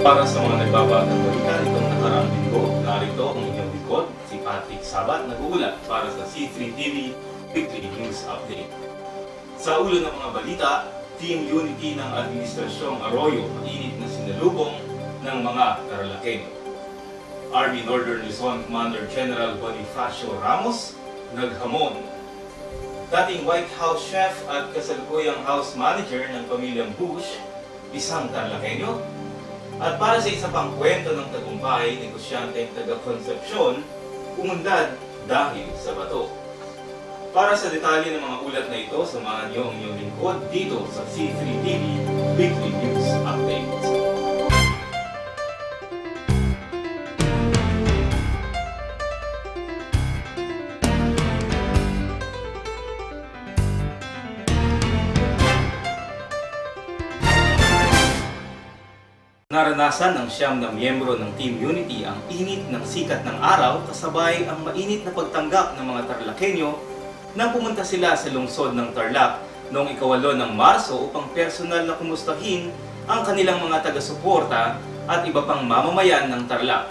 Para sa mga nagbabagang balita nitong nakaraang linggo, narito ang inyong likod, si Patrick Sabat, nag-uulat para sa C3 TV Weekly News Update. Sa ulo ng mga balita, Team Unity ng Administrasyong Arroyo mainit na sinalubong ng mga Tarlaqueño. Army Northern Luzon Commander General Bonifacio Ramos naghamon. Dating White House chef at kasalukuyang house manager ng pamilyang Bush, isang Tarlaqueño. At para sa isa pang kwento ng tagumpay, negosyanteng taga-Concepcion, umundad dahil sa bato. Para sa detalye ng mga ulat na ito, samahan niyo ang inyong lingkod dito sa C3 TV Weekly News Update. Naranasan ng 9 na miyembro ng Team Unity ang init ng sikat ng araw kasabay ang mainit na pagtanggap ng mga Tarlaqueño nang pumunta sila sa lungsod ng Tarlac noong 8 ng Marso upang personal na kumustahin ang kanilang mga taga-suporta at iba pang mamamayan ng Tarlac.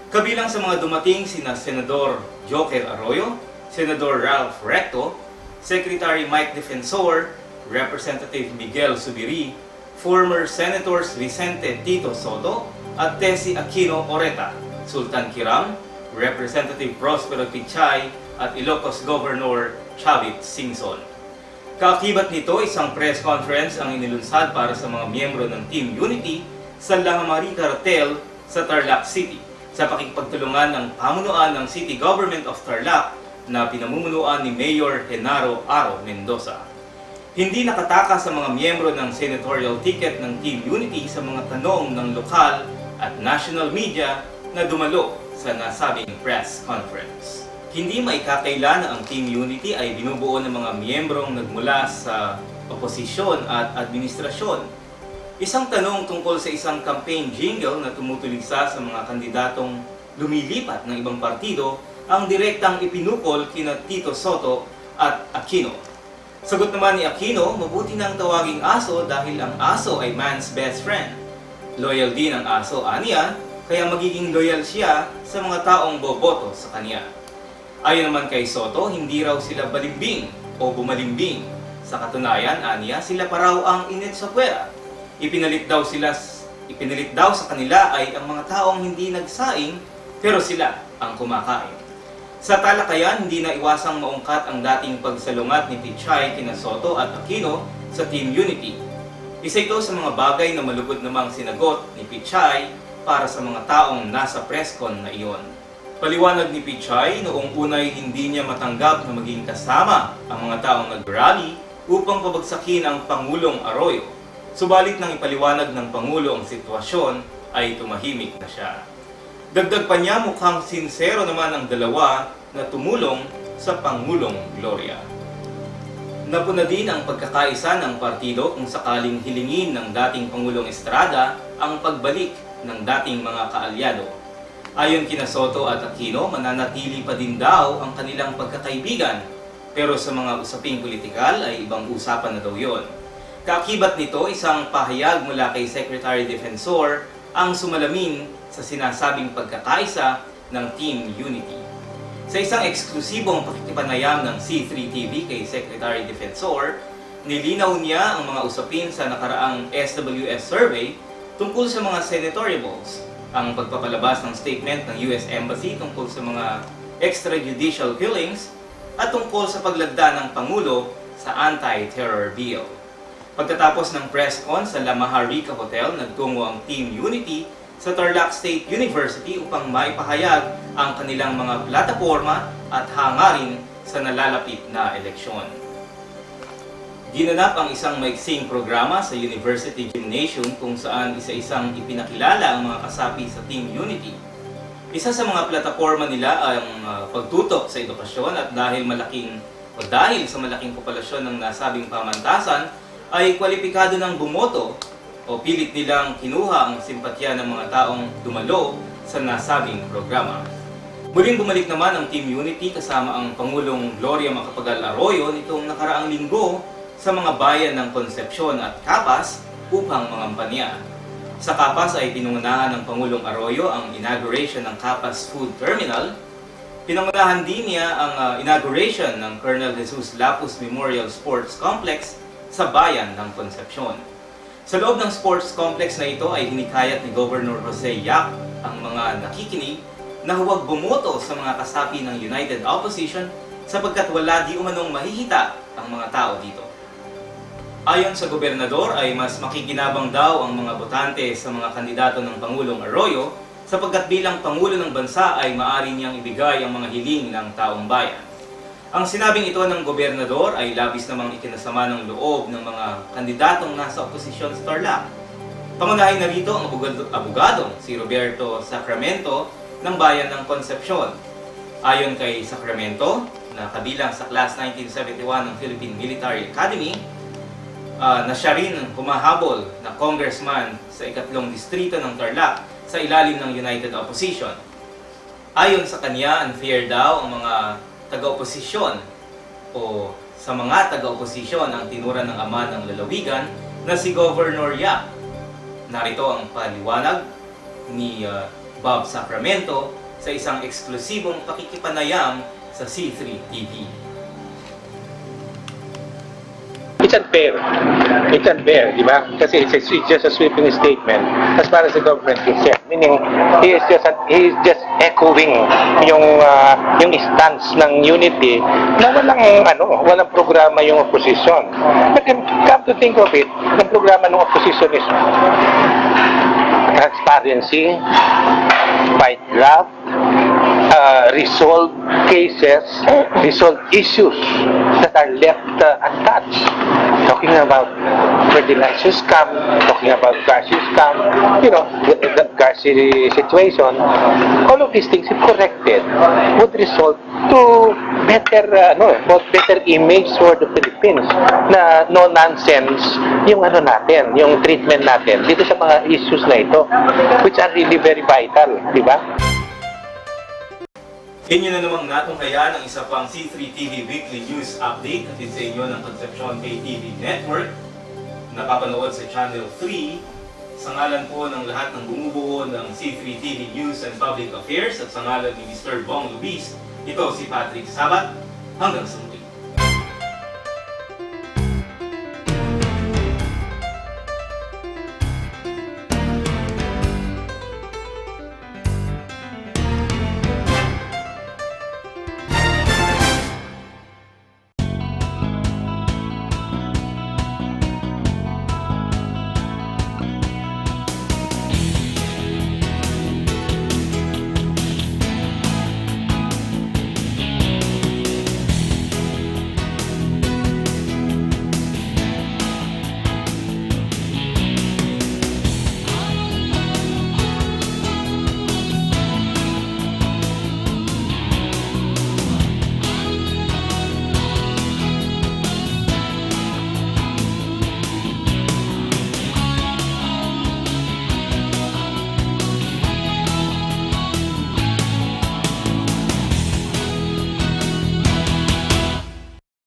Kabilang sa mga dumating sina Senador Joker Arroyo, Senador Ralph Recto, Secretary Mike Defensor, Representative Miguel Subiri, former Senators Vicente Tito Soto at Tessie Aquino Oreta, Sultan Kiram, Representative Prospero Pichay at Ilocos Governor Chavit Singson. Kaakibat nito, isang press conference ang inilunsad para sa mga miyembro ng Team Unity sa Lahamari Cartel sa Tarlac City sa pakikipagtulungan ng pamunuan ng City Government of Tarlac na pinamumunuan ni Mayor Genaro Aro Mendoza. Hindi nakataka sa mga miyembro ng senatorial ticket ng Team Unity sa mga tanong ng lokal at national media na dumalo sa nasabing press conference. Hindi maikakaila na ang Team Unity ay binubuo ng mga miyembrong nagmula sa oposisyon at administrasyon. Isang tanong tungkol sa isang campaign jingle na tumutuligsa sa mga kandidatong lumilipat ng ibang partido ang direktang ipinukol kina Tito Soto at Aquino. Sagot naman ni Aquino, mabuti nang tawaging aso dahil ang aso ay man's best friend. Loyal din ang aso, aniya, kaya magiging loyal siya sa mga taong boboto sa kanya. Ayon naman kay Soto, hindi raw sila balimbing o bumalimbing. Sa katunayan, aniya, sila pa raw ang init sa puwera. Ipinalit daw sa kanila ay ang mga taong hindi nagsaing pero sila ang kumakain. Sa talakayan, hindi na iwasang maungkat ang dating pagsalungat ni Pichay kina Soto at Aquino sa Team Unity. Isa ito sa mga bagay na malugod namang sinagot ni Pichay para sa mga taong nasa presscon na iyon. Paliwanag ni Pichay, noong unay hindi niya matanggap na maging kasama ang mga taong nag-rally upang pabagsakin ang Pangulong Arroyo. Subalit nang ipaliwanag ng Pangulo ang sitwasyon, ay tumahimik na siya. Dagdag pa niya, mukhang sinsero naman ang dalawa na tumulong sa Pangulong Gloria. Napuna din ang pagkakaisa ng partido kung sakaling hilingin ng dating Pangulong Estrada ang pagbalik ng dating mga kaalyado. Ayon kina Soto at Aquino, mananatili pa din daw ang kanilang pagkakaibigan, pero sa mga usaping politikal ay ibang usapan na daw yon. Kaakibat nito, isang pahayag mula kay Secretary Defensor ang sumalamin sa sinasabing pagkakaisa ng Team Unity. Sa isang eksklusibong pakikipanayam ng C3 TV kay Secretary Defensor, nilinaw niya ang mga usapin sa nakaraang SWS survey tungkol sa mga senatoriables, ang pagpapalabas ng statement ng US Embassy tungkol sa mga extrajudicial killings, at tungkol sa paglagda ng Pangulo sa anti-terror bill. Pagkatapos ng press con sa La Maharica Hotel, nagtungo ang Team Unity sa Tarlac State University upang maipahayag ang kanilang mga plataforma at hangarin sa nalalapit na eleksyon. Ginanap ang isang maiksing programa sa University Gymnasium kung saan isa-isang ipinakilala ang mga kasapi sa Team Unity. Isa sa mga plataforma nila ang pagtutok sa edukasyon at dahil sa malaking populasyon ng nasabing pamantasan ay kwalipikado ng bumoto o pilit nilang kinuha ang simpatya ng mga taong dumalo sa nasabing programa. Muling bumalik naman ang Team Unity kasama ang Pangulong Gloria Macapagal Arroyo nitong nakaraang linggo sa mga bayan ng Concepcion at Capas upang mangampanya. Sa Capas ay pinungunahan ng Pangulong Arroyo ang inauguration ng Capas Food Terminal. Pinangunahan din niya ang inauguration ng Colonel Jesus Lapus Memorial Sports Complex sa bayan ng Concepcion. Sa loob ng sports complex na ito ay hinikayat ni Governor Jose Yap ang mga nakikinig na huwag bumoto sa mga kasapi ng United Opposition sapagkat wala di umanong mahihita ang mga tao dito. Ayon sa gobernador ay mas makikinabang daw ang mga botante sa mga kandidato ng Pangulong Arroyo sapagkat bilang Pangulo ng Bansa ay maaari niyang ibigay ang mga hiling ng taong bayan. Ang sinabing ito ng gobernador ay labis namang ikinasama ng loob ng mga kandidatong nasa oposisyon sa Tarlac. Pangunahin na rito ang abogadong si Roberto Sacramento ng bayan ng Concepcion. Ayon kay Sacramento, na kabilang sa Class 1971 ng Philippine Military Academy, na siya rin humahabol na congressman sa ikatlong distrito ng Tarlac sa ilalim ng United Opposition. Ayon sa kanya, unfair daw ang mga taga-oposisyon o sa mga taga-oposisyon ang tinura ng ama ng lalawigan na si Governor Yap. Narito ang paliwanag ni Bob Sacramento sa isang eksklusibong pakikipanayam sa C3 TV. It's unfair. It's unfair, di ba? Kasi it's just a sweeping statement as far as the government is concerned. Meaning, he is just echoing yung stance ng unity na walang programa yung opposition. But then, come to think of it, ang programa ng opposition is transparency, fight graft, resolve cases, resolve issues that are left untouched. Talking about fertilizer scam, talking about Garcia scam, the Garcia situation, all of these things, if corrected, would result to better image for the Philippines na no nonsense yung natin, yung treatment natin dito sa mga issues na ito, which are really very vital, di ba? Inyo na namang natunghayan ang isa pang C3 TV Weekly News Update at sa inyo ng Concepcion Pay TV Network. Napapanood sa Channel 3. Sa ngalan po ng lahat ng bumubuo ng C3 TV News and Public Affairs at sa ngalan ni Mr. Bong Luis, ito si Patrick Sabat. Hanggang sa muli.